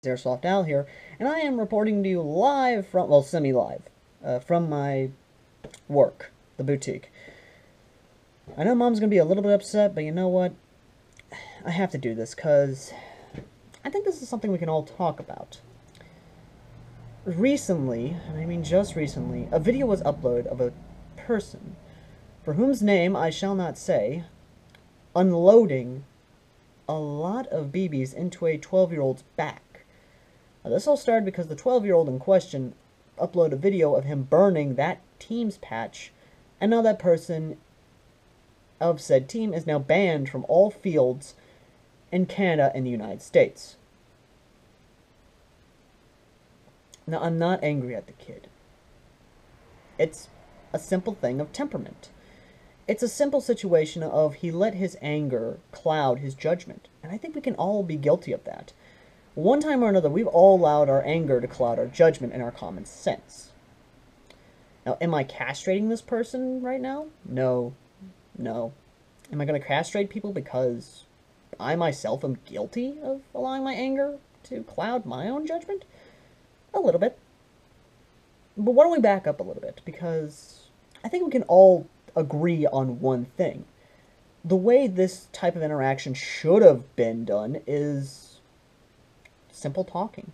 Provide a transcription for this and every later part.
Airsoft Al here, and I am reporting to you live from, well, semi-live, from my work, the boutique. I know Mom's going to be a little bit upset, but you know what? I have to do this, because I think this is something we can all talk about. Recently, and I mean just recently, a video was uploaded of a person, for whose name I shall not say, unloading a lot of BBs into a 12-year-old's back. Now, this all started because the 12-year-old in question uploaded a video of him burning that team's patch, and now that person of said team is now banned from all fields in Canada and the United States. Now, I'm not angry at the kid. It's a simple thing of temperament. It's a simple situation of he let his anger cloud his judgment. And I think we can all be guilty of that. One time or another, we've all allowed our anger to cloud our judgment and our common sense. Now, am I castrating this person right now? No. No. Am I going to castrate people because I myself am guilty of allowing my anger to cloud my own judgment? A little bit. But why don't we back up a little bit? Because I think we can all agree on one thing. The way this type of interaction should have been done is simple talking.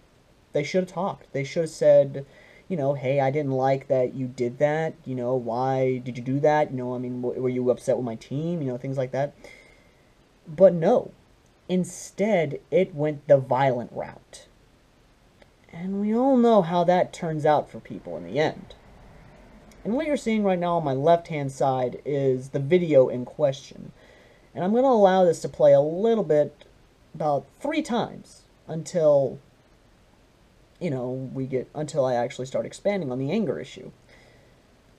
They should have talked. They should have said, you know, hey, I didn't like that you did that. You know, why did you do that? You know, I mean, were you upset with my team? You know, things like that. But no. Instead, it went the violent route. And we all know how that turns out for people in the end. And what you're seeing right now on my left-hand side is the video in question. And I'm going to allow this to play a little bit, about 3 times, until, you know, until I actually start expanding on the anger issue.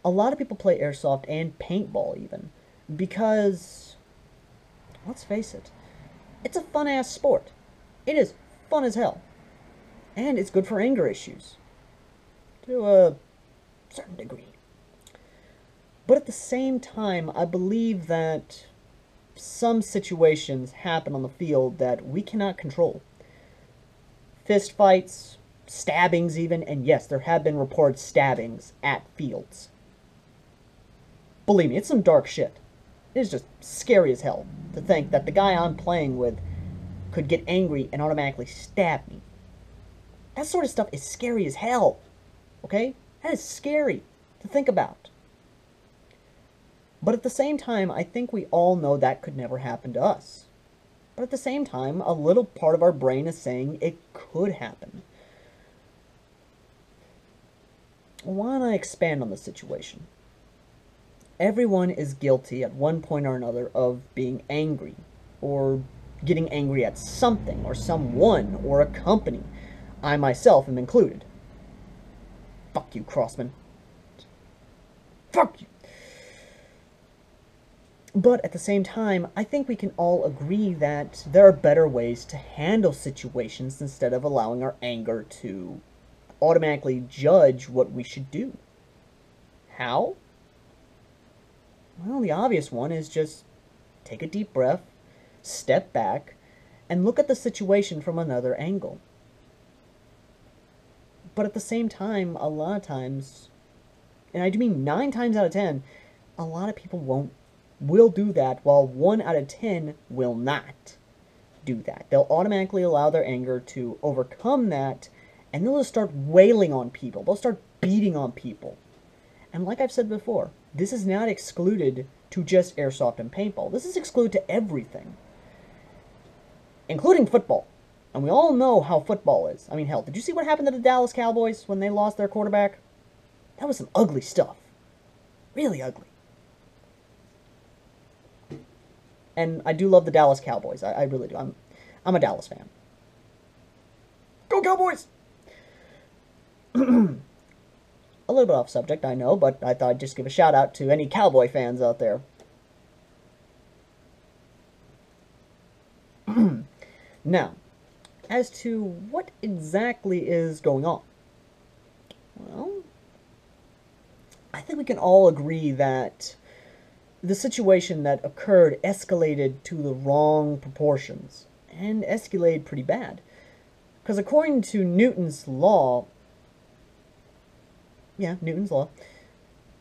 A lot of people play airsoft and paintball even, because, let's face it, it's a fun-ass sport. It is fun as hell. And it's good for anger issues. To a certain degree. But at the same time, I believe that some situations happen on the field that we cannot control. Fist fights, stabbings even, and yes, there have been reported stabbings at fields. Believe me, it's some dark shit. It is just scary as hell to think that the guy I'm playing with could get angry and automatically stab me. That sort of stuff is scary as hell. Okay? That is scary to think about. But at the same time, I think we all know that could never happen to us. But at the same time, a little part of our brain is saying it could happen. Why don't I expand on the situation? Everyone is guilty at one point or another of being angry, or getting angry at something, or someone, or a company. I myself am included. Fuck you, Crossman. Fuck you. But at the same time, I think we can all agree that there are better ways to handle situations instead of allowing our anger to automatically judge what we should do. How? Well, the obvious one is just take a deep breath, step back, and look at the situation from another angle. But at the same time, a lot of times, and I do mean 9 times out of 10, a lot of people will do that, while 1 out of 10 will not do that. They'll automatically allow their anger to overcome that, and they'll just start wailing on people. They'll start beating on people. And like I've said before, this is not excluded to just airsoft and paintball. This is excluded to everything, including football. And we all know how football is. I mean, hell, did you see what happened to the Dallas Cowboys when they lost their quarterback? That was some ugly stuff. Really ugly. And I do love the Dallas Cowboys. I really do. I'm a Dallas fan. Go Cowboys! A little bit off subject, I know, but I thought I'd just give a shout out to any Cowboy fans out there. Now, as to what exactly is going on. Well, I think we can all agree that the situation that occurred escalated to the wrong proportions, and escalated pretty bad. Because according to Newton's law, Newton's law,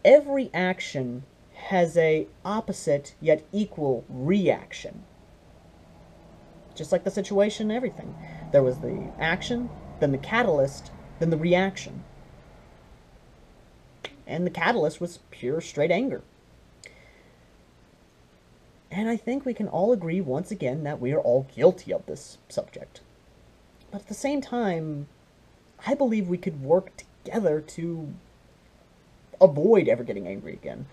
every action has a opposite yet equal reaction. Just like the situation and everything. There was the action, then the catalyst, then the reaction. And the catalyst was pure, straight anger. And I think we can all agree once again that we are all guilty of this subject. But at the same time, I believe we could work together to avoid ever getting angry again.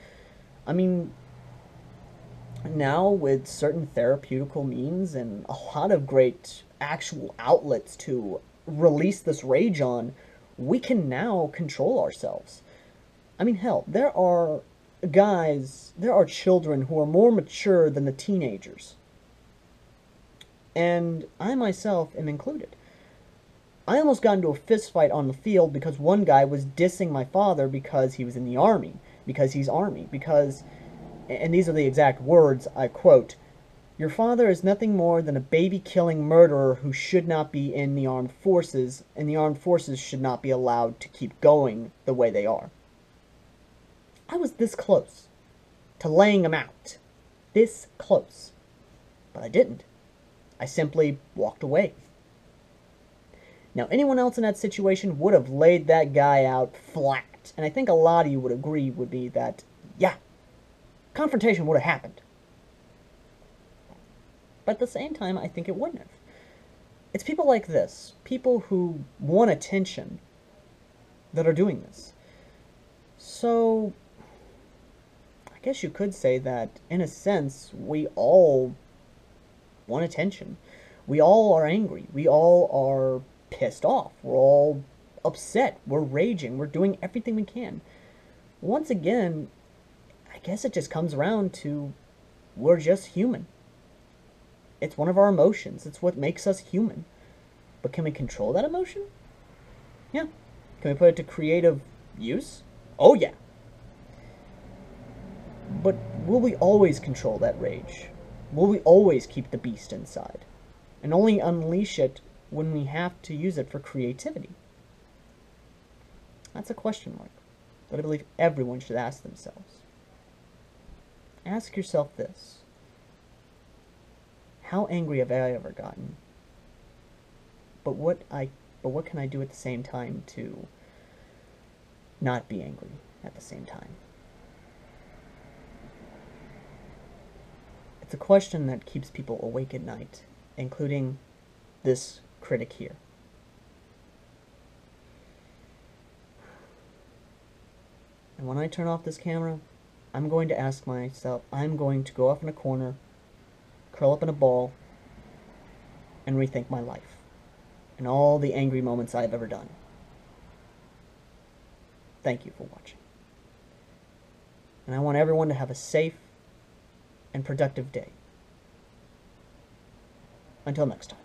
I mean, now with certain therapeutical means and a lot of great actual outlets to release this rage on, we can now control ourselves. I mean, hell, there are children who are more mature than the teenagers. And I myself am included. I almost got into a fist fight on the field because one guy was dissing my father because he was in the army, because he's army, because, and these are the exact words, I quote, "Your father is nothing more than a baby-killing murderer who should not be in the armed forces, and the armed forces should not be allowed to keep going the way they are." I was this close to laying him out. This close. But I didn't. I simply walked away. Now, anyone else in that situation would have laid that guy out flat. And I think a lot of you would agree with me that, yeah, confrontation would have happened. But at the same time, I think it wouldn't have. It's people like this, people who want attention, that are doing this. So, I guess you could say that, in a sense, we all want attention. We all are angry. We all are pissed off. We're all upset. We're raging. We're doing everything we can. Once again, I guess it just comes around to we're just human. It's one of our emotions. It's what makes us human. But can we control that emotion? Yeah. Can we put it to creative use? Oh, yeah. But will we always control that rage? Will we always keep the beast inside? And only unleash it when we have to use it for creativity? That's a question mark that I believe everyone should ask themselves. Ask yourself this. How angry have I ever gotten? But what can I do at the same time to not be angry at the same time? It's a question that keeps people awake at night, including this critic here. And when I turn off this camera, I'm going to ask myself, I'm going to go off in a corner, curl up in a ball, and rethink my life and all the angry moments I've ever done. Thank you for watching. And I want everyone to have a safe and productive day. Until next time.